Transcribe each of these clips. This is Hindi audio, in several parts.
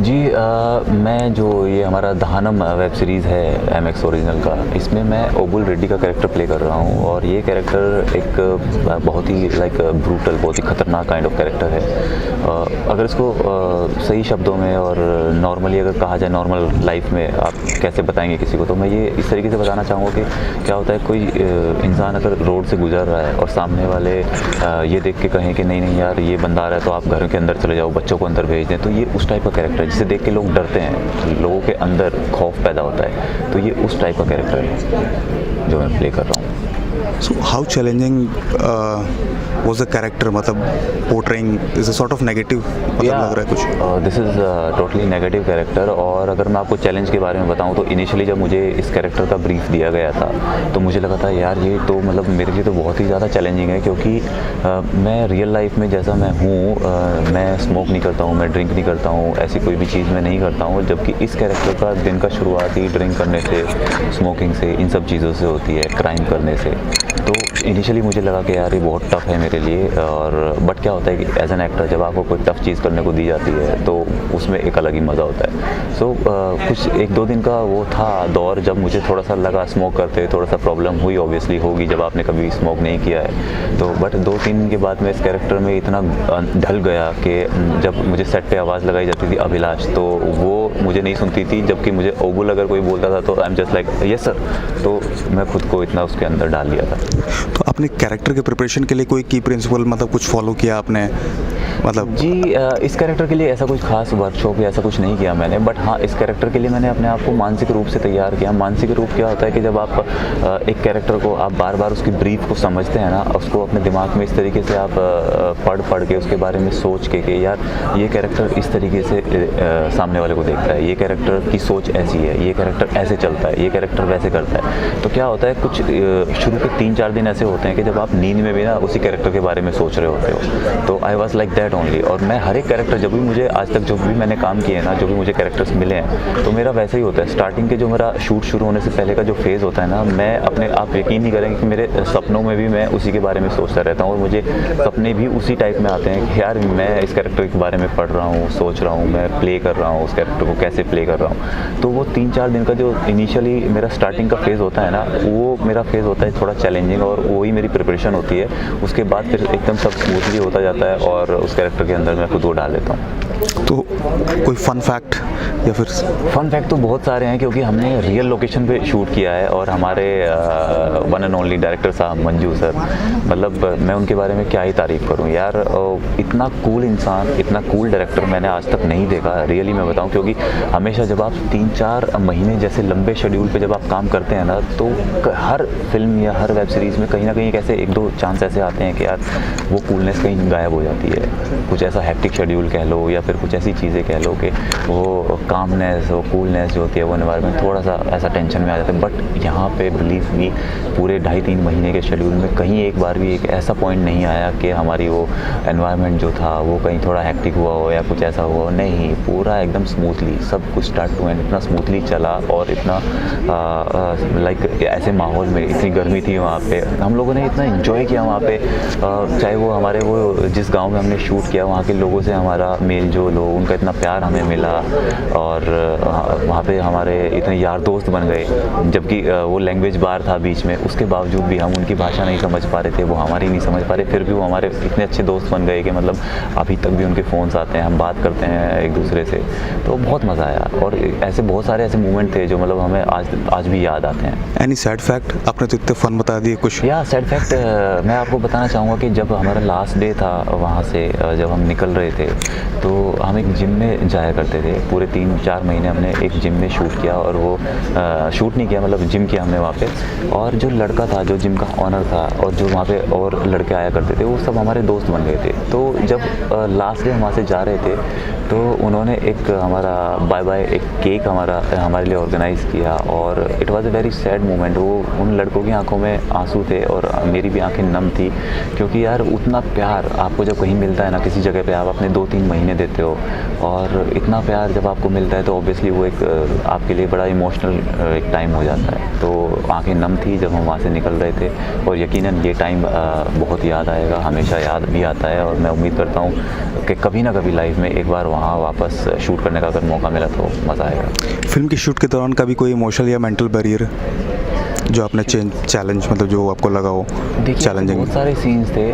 जी मैं जो ये हमारा दहनम वेब सीरीज़ है MX ओरिजिनल का, इसमें मैं ओबुल रेड्डी का कैरेक्टर प्ले कर रहा हूँ। और ये कैरेक्टर एक बहुत ही ब्रूटल, बहुत ही ख़तरनाक काइंड ऑफ कैरेक्टर है। अगर इसको सही शब्दों में और नॉर्मली अगर कहा जाए, नॉर्मल लाइफ में आप कैसे बताएंगे किसी को, तो मैं ये इस तरीके से बताना चाहूँगा कि क्या होता है, कोई इंसान अगर रोड से गुजर रहा है और सामने वाले ये देख के कहें कि नहीं नहीं यार ये बंदा आ रहा है तो आप घर के अंदर चले जाओ, बच्चों को अंदर भेज दें, तो ये उस टाइप का कैरेक्टर है जिसे देख के लोग डरते हैं, लोगों के अंदर खौफ पैदा होता है। तो ये उस टाइप का कैरेक्टर है जो मैं प्ले कर रहा हूँ। So how challenging was the character? मतलब portraying is a sort of negative, मतलब लग रहा है कुछ। This is totally negative character. और अगर मैं आपको चैलेंज के बारे में बताऊं तो इनिशियली जब मुझे इस कैरेक्टर का ब्रीफ दिया गया था तो मुझे लगा था यार ये तो मतलब मेरे लिए तो बहुत ही ज़्यादा चैलेंजिंग है, क्योंकि मैं रियल लाइफ में जैसा मैं हूँ, मैं स्मोक नहीं करता हूँ, मैं ड्रिंक नहीं करता हूँ, ऐसी कोई भी चीज़ मैं नहीं करता हूँ। जबकि इस कैरेक्टर का दिन का शुरुआत ही ड्रिंक करने से, स्मोकिंग से, इन सब चीज़ों से होती है, क्राइम करने से। तो इनिशियली मुझे लगा कि यार ये बहुत टफ़ है मेरे लिए। और बट क्या होता है कि एज एन एक्टर जब आपको कोई टफ़ चीज़ करने को दी जाती है तो उसमें एक अलग ही मज़ा होता है। सो कुछ 1-2 दिन का वो था दौर जब मुझे थोड़ा सा लगा स्मोक करते थोड़ा सा प्रॉब्लम हुई, ऑब्वियसली होगी जब आपने कभी स्मोक नहीं किया है तो। बट 2-3 दिन के बाद मैं इस कैरेक्टर में इतना ढल गया कि जब मुझे सेट पे आवाज़ लगाई जाती थी अभिलाष, तो वो मुझे नहीं सुनती थी, जबकि मुझे ओबुल अगर कोई बोलता था तो I am just like yes sir. तो मैं खुद को इतना उसके अंदर डाल लिया था। तो अपने कैरेक्टर के प्रिपरेशन के लिए कोई की प्रिंसिपल मतलब कुछ फॉलो किया आपने? मतलब जी इस कैरेक्टर के लिए ऐसा कुछ खास वर्कशॉप या ऐसा कुछ नहीं किया मैंने, बट हाँ इस कैरेक्टर के लिए मैंने अपने आप को मानसिक रूप से तैयार किया। मानसिक रूप क्या होता है कि जब आप एक कैरेक्टर को आप बार बार उसकी ब्रीफ को समझते हैं ना, उसको अपने दिमाग में इस तरीके से आप पढ़ के उसके बारे में सोच के यार ये कैरेक्टर इस तरीके से सामने वाले को देखता है, ये कैरेक्टर की सोच ऐसी है, ये कैरेक्टर ऐसे चलता है, ये कैरेक्टर वैसे करता है। तो क्या होता है कुछ शुरू के 3-4 दिन ऐसे होते हैं कि जब आप नींद में भी ना उसी कैरेक्टर के बारे में सोच रहे होते हो। तो I was like that only. और मैं हर एक कैरेक्टर जब भी मुझे आज तक जो भी मैंने काम किए हैं ना, जो भी मुझे कैरेक्टर्स मिले हैं, तो मेरा वैसे ही होता है। स्टार्टिंग के जो मेरा शूट शुरू होने से पहले का जो फेज़ होता है ना, मैं अपने आप यकीन नहीं करेंगे कि मेरे सपनों में भी मैं उसी के बारे में सोचता रहता हूँ और मुझे सपने भी उसी टाइप में आते हैं कि यार मैं इस कैरेक्टर के बारे में पढ़ रहा हूँ, सोच रहा हूँ, मैं प्ले कर रहा हूँ, उस कैरेक्टर को कैसे प्ले कर रहा हूँ। तो वो 3-4 दिन का जो इनिशियली मेरा स्टार्टिंग का फेज़ होता है ना, वो मेरा फेज़ होता है थोड़ा चैलेंजिंग और वही मेरी प्रिपरेशन होती है। उसके बाद फिर एकदम सब स्मूथली होता जाता है और उस कैरेक्टर के अंदर मैं खुद को डाल लेता हूँ। तो कोई फन फैक्ट या फिर? फ़न फैक्ट तो बहुत सारे हैं क्योंकि हमने रियल लोकेशन पे शूट किया है और हमारे वन एंड ओनली डायरेक्टर साहब मंजू सर, मतलब मैं उनके बारे में क्या ही तारीफ़ करूं यार। इतना कूल इंसान, इतना कूल डायरेक्टर मैंने आज तक नहीं देखा, रियली मैं बताऊं। क्योंकि हमेशा जब आप 3-4 महीने जैसे लंबे शेड्यूल पे जब आप काम करते हैं ना, तो हर फिल्म या हर वेब सीरीज़ में कहीं ना कहीं ऐसे 1-2 चांस ऐसे आते हैं कि यार वो कूलनेस कहीं गायब हो जाती है। कुछ ऐसा हैक्टिक शेड्यूल कह लो या फिर कुछ ऐसी चीज़ें कह लो कि वो कामनेस, वो कूलनेस जो होती है, वो एनवायरनमेंट थोड़ा सा ऐसा टेंशन में आ जाता है। बट यहाँ पे बिलीव मी पूरे 2.5-3 महीने के शेड्यूल में कहीं एक बार भी एक ऐसा पॉइंट नहीं आया कि हमारी वो एनवायरनमेंट जो था वो कहीं थोड़ा हैक्टिक हुआ हो या कुछ ऐसा हुआ हो। नहीं, पूरा एकदम स्मूथली सब कुछ स्टार्ट टू एंड इतना स्मूथली चला। और इतना लाइक ऐसे माहौल में, इतनी गर्मी थी वहाँ पे, हम लोगों ने इतना इन्जॉय किया वहाँ पे। चाहे वो हमारे वो जिस गाँव में हमने शूट किया वहाँ के लोगों से हमारा मेल जोल हो, उनका इतना प्यार हमें मिला और वहाँ पे हमारे इतने यार दोस्त बन गए। जबकि वो लैंग्वेज बार था बीच में, उसके बावजूद भी हम उनकी भाषा नहीं समझ पा रहे थे, वो हमारी नहीं समझ पा रहे, फिर भी वो हमारे इतने अच्छे दोस्त बन गए कि मतलब अभी तक भी उनके फ़ोन्स आते हैं, हम बात करते हैं एक दूसरे से। तो बहुत मज़ा आया और ऐसे बहुत सारे ऐसे मोमेंट थे जो मतलब हमें आज भी याद आते हैं। Any sad fact? आपने तो इतने फन बता दिए, कुछ या सैड फैक्ट मैं आपको बताना चाहूँगा कि जब हमारा लास्ट डे था वहाँ से, जब हम निकल रहे थे तो हम एक जिम में जाया करते थे। पूरे 3-4 महीने हमने एक जिम में शूट किया और वो शूट नहीं किया, मतलब जिम किया हमने वहाँ पे। और जो लड़का था, जो जिम का ऑनर था और जो वहाँ पे और लड़के आया करते थे, वो सब हमारे दोस्त बन गए थे। तो जब लास्ट डे हम वहाँ से जा रहे थे तो उन्होंने एक हमारा बाय बाय एक केक हमारे लिए ऑर्गेनाइज़ किया और it was a very sad moment. वो उन लड़कों की आंखों में आंसू थे और मेरी भी आंखें नम थी, क्योंकि यार उतना प्यार आपको जब कहीं मिलता है ना, किसी जगह पे आप अपने 2-3 महीने देते हो और इतना प्यार जब आपको मिलता है तो ऑब्वियसली वो एक आपके लिए बड़ा इमोशनल एक टाइम हो जाता है। तो आंखें नम थी जब हम वहाँ से निकल रहे थे और यकीनन ये टाइम बहुत याद आएगा, हमेशा याद भी आता है और मैं उम्मीद करता हूँ कि कभी ना कभी लाइफ में एक बार वहाँ वापस शूट करने का अगर मौका मिला तो मज़ा आएगा। फिल्म की शूट के दौरान कभी कोई इमोशनल या मेंटल बैरियर जो आपने चैलेंज मतलब जो आपको लगा हो चैलेंजिंग? बहुत सारे सीन्स थे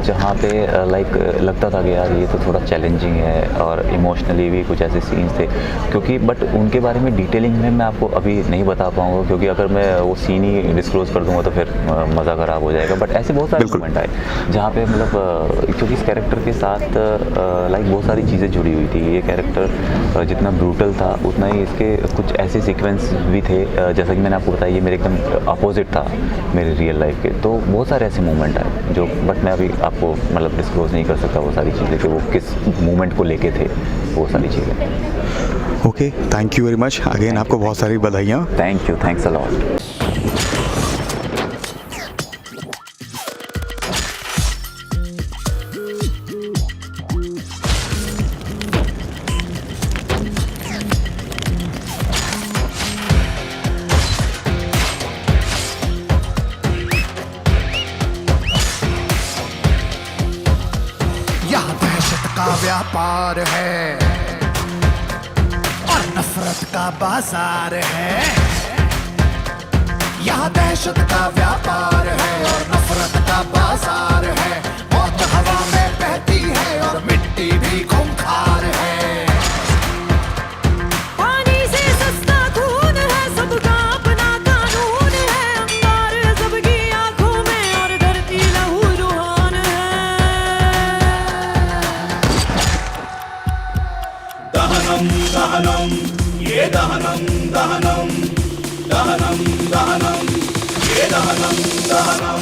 जहाँ पे लाइक लगता था कि यार ये तो थोड़ा चैलेंजिंग है और इमोशनली भी कुछ ऐसे सीन्स थे क्योंकि बट उनके बारे में डिटेलिंग में मैं आपको अभी नहीं बता पाऊँगा क्योंकि अगर मैं वो सीन ही डिस्क्लोज कर दूँगा तो फिर मज़ा ख़राब हो जाएगा। बट ऐसे बहुत सारे मोमेंट आए जहाँ पे मतलब क्योंकि इस कैरेक्टर के साथ लाइक बहुत सारी चीज़ें जुड़ी हुई थी। ये कैरेक्टर जितना ब्रूटल था उतना ही इसके कुछ ऐसे सीक्वेंस भी थे जैसा कि मैंने आपको बताया ये मेरे एकदम अपोजिट था मेरे रियल लाइफ के। तो बहुत सारे ऐसे मोमेंट आए जो बट मैं अभी आपको मतलब डिस्क्लोज नहीं कर सकता वो सारी चीज़ें कि वो किस मोमेंट को लेके थे वो सारी चीज़ें। Okay, thank you very much again, आपको बहुत सारी बधाइयाँ। Thank you, thanks a lot. यहाँ दहशत का व्यापार है और नफरत का बाजार है। यहाँ दहशत का व्यापार है और नफरत का बाजार है। मौत हवा में बहती है और मिट्टी भी खूंखार है। पानी से सस्ता खून है, सबका अपना कानून है। अंगार सबकी आंखों में और धरती लहू रुहान है। दहनम दहनम ये दहनम दहनम दहनम दहनम ये दहनम दहनम